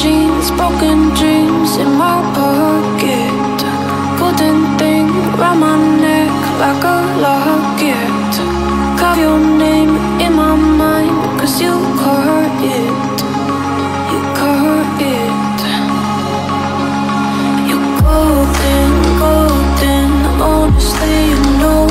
jeans, broken dreams in my pocket. Golden thing round my neck like a locket. Carve your name in my mind, cause you caught it. You caught it. You're golden, golden. Honestly, you know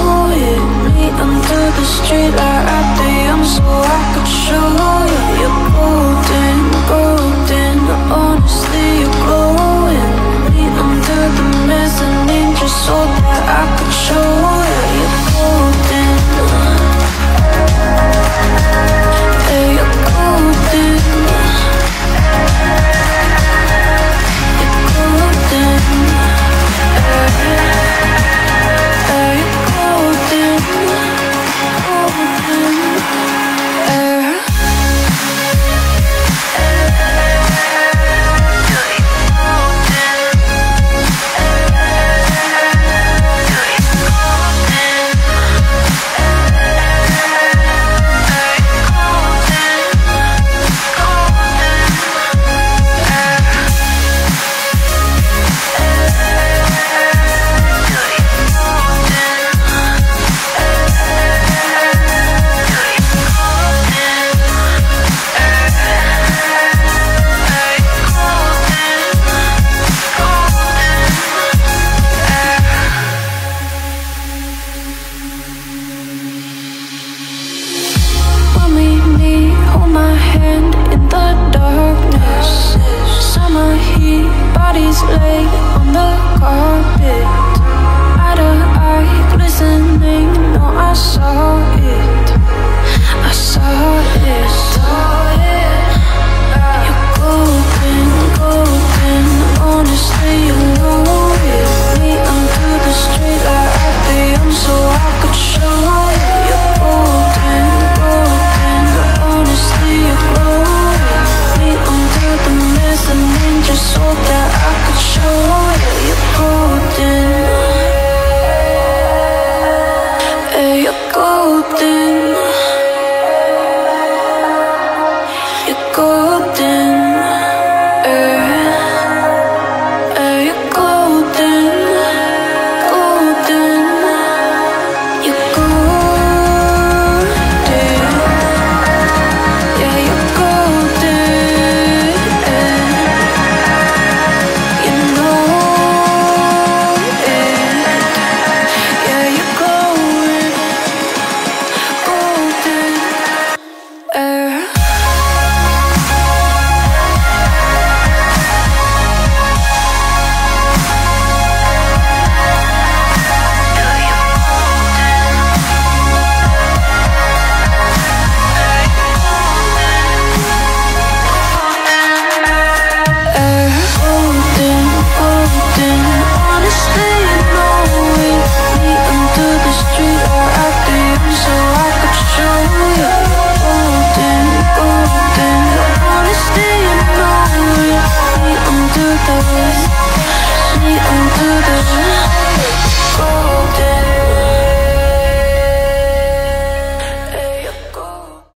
it. Me under the street light at the young, so I could show you. You're golden, golden. Honestly, you're glowing. Me under the mezzanine, just so that I could show you. You're golden. Hey, you're golden. You're golden. Hey, you're golden. Golden. Lay on the carpet, eye to eye, glistening. No, I saw it, I saw it. You're golden, golden. Honestly, you know it. Me under the street light at the young, so I could show you. You're golden, golden. Honestly, you're glowing. Me under the mezzanine, just so that I could show.